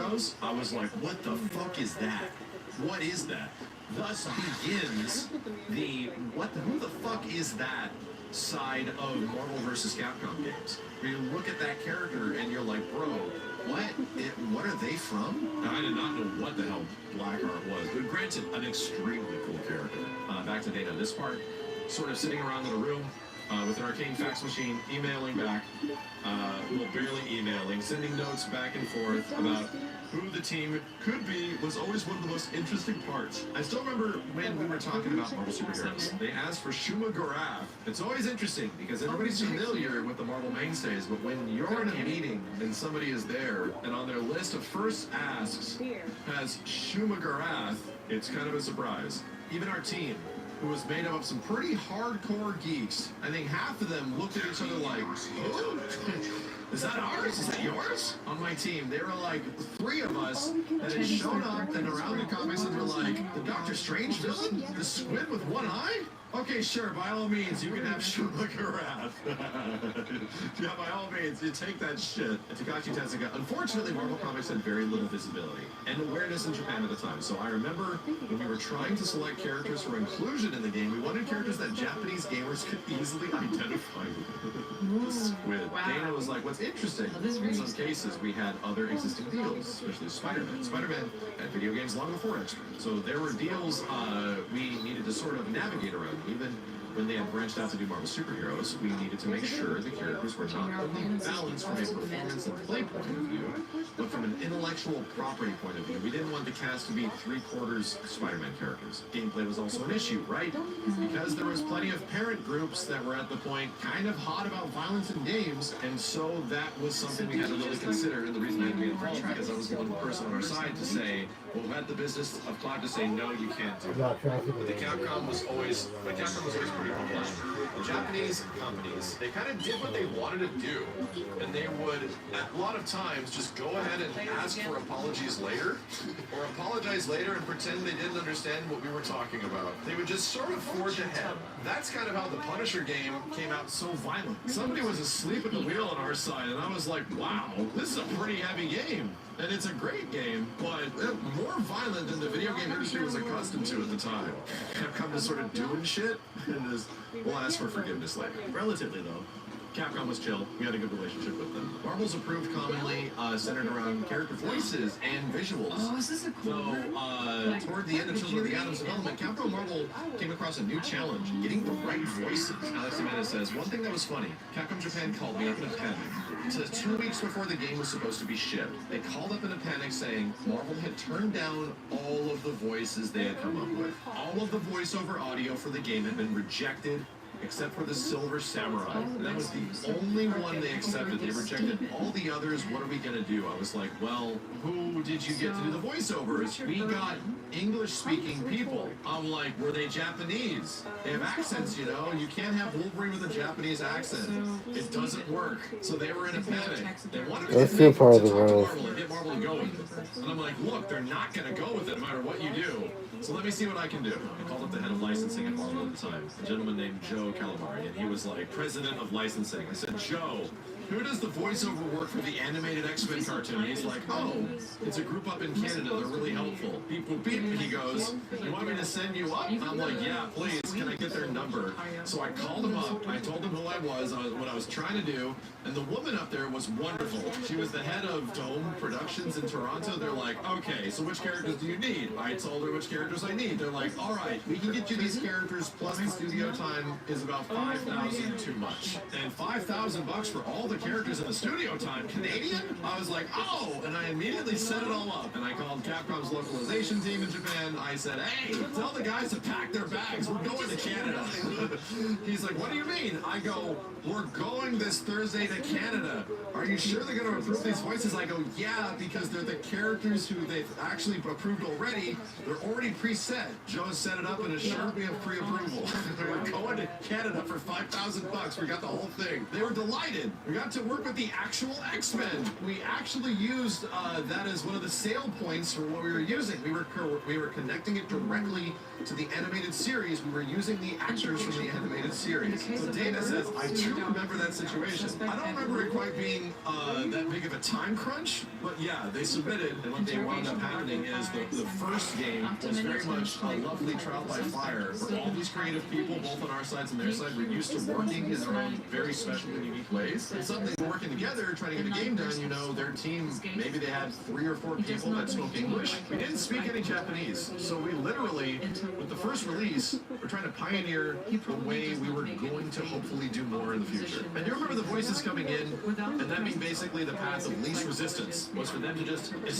superheroes, I was like, what the fuck is that? What is that? Thus begins the who the fuck is that side of Marvel vs. Capcom games. Where you look at that character and you're like, bro, what are they from? Now, I did not know what the hell Blackheart was, but granted, an extremely cool character. Back to Dana, this part, sort of sitting around in a room with an arcane fax machine, emailing back, well, barely emailing, sending notes back and forth about who the team could be was always one of the most interesting parts. I still remember when we were talking about Marvel superheroes, they asked for Shuma Gorath. It's always interesting because everybody's familiar with the Marvel mainstays, but when you're in a meeting and somebody is there and on their list of first asks has Shuma Gorath, it's kind of a surprise. Even our team, who was made up of some pretty hardcore geeks, I think half of them looked at each other like, who? Is that ours? Is that yours? On my team, there were like 3 of us that had shown up and around the comics and were like, the Doctor Strange villain? The squid with one eye? Okay, sure, by all means, you can have Shuma Gorath. Yeah, by all means, you take that shit. Takashi Tezuka. Unfortunately, Marvel Comics had very little visibility and awareness in Japan at the time. So I remember when we were trying to select characters for inclusion in the game, we wanted characters that Japanese gamers could easily identify with. The squid. Wow. Dana was like, what's interesting, in some cases, we had other existing deals, especially Spider-Man. Spider-Man had video games long before X-Men. So there were deals we needed to sort of navigate around. Even when they had branched out to do Marvel superheroes, we needed to make sure the characters were not only balanced from a performance and play point of view, but from an intellectual property point of view. We didn't want the cast to be 3/4 Spider-Man characters. Gameplay was also an issue, right? Because there was plenty of parent groups that were at the point kind of hot about violence in games, and so that was something we had to really consider. And the reason I had to be involved because I was the one person on our side to say, well, we had the business of Cloud to say, no, you can't do that. But the Capcom was always pretty compliant. The Japanese companies, they kind of did what they wanted to do, and they would, a lot of times, just go ahead and ask for apologies later, or apologize later and pretend they didn't understand what we were talking about. They would just sort of forge ahead. That's kind of how the Punisher game came out so violent. Somebody was asleep at the wheel on our side, and I was like, wow, this is a pretty heavy game. And it's a great game, but more violent than the video game industry was accustomed to at the time. Capcom is sort of doing shit, and we'll ask for forgiveness later. Relatively, though, Capcom was chill. We had a good relationship with them. Marvel's approved commonly centered around character voices and visuals. Oh, this is a cool. So, toward the end of Children of the Atom development, Capcom and Marvel came across a new challenge, getting the right voices. Alex Jimenez says, one thing that was funny, Capcom Japan called me up in a panic. So 2 weeks before the game was supposed to be shipped, they called up in a panic saying Marvel had turned down all of the voices they had come up with. All of the voiceover audio for the game had been rejected, except for the Silver Samurai. And that was the only one they accepted. They rejected all the others. What are we going to do? I was like, well, who did you get to do the voiceovers? We got English-speaking people. I'm like, were they Japanese? They have accents, you know. You can't have Wolverine with a Japanese accent. It doesn't work. So they were in a panic. They wanted to get me to talk to Marvel and get Marvel to go with it. And I'm like, look, they're not going to go with it no matter what you do. So let me see what I can do. I called up the head of licensing at Marvel at the time, a gentleman named Joe Calamari, and he was like, president of licensing. I said, Joe, who does the voiceover work for the animated X-Men cartoon? He's like, oh, it's a group up in Canada. They're really helpful. Beep, boop, beep. He goes, you want me to send you up? I'm like, yeah, please. Can I get their number? So I called him up. I told him who I was, what I was trying to do. And the woman up there was wonderful. She was the head of Dome Productions in Toronto. They're like, okay, so which characters do you need? I told her which characters I need. They're like, all right, we can get you these characters plus the studio time is about $5,000 too much. And $5,000 for all the characters in the studio time, Canadian? I was like, oh, and I immediately set it all up. And I called Capcom's localization team in Japan. I said, hey, tell the guys to pack their bags. We're going to Canada. He's like, what do you mean? I go, we're going this Thursday to Canada. Are you sure they're going to approve these voices? I go, yeah, because they're the characters who they've actually approved already. They're already preset. Joe set it up and assured me of pre-approval. We're going to Canada for $5,000. We got the whole thing. They were delighted. We got got to work with the actual X-Men. We actually used that as one of the sale points for what we were using. We were connecting it directly to the animated series. We were using the actors from the animated series. So Dana says, I do remember that situation. I don't remember it quite being that big of a time crunch, but yeah, they submitted, and what they wound up happening is the first game was very much a lovely trial by fire, where all these creative people, both on our sides and their side, were used to working in their own very special and unique ways. And suddenly working together, trying to get a game done, you know, their team, maybe they had 3 or 4 people that spoke English. We didn't speak any Japanese, so we literally, with the first release, we're trying to pioneer the way we were going to hopefully do more in the future. And you remember the voices coming in, and that being basically the path of least resistance was for them to just essentially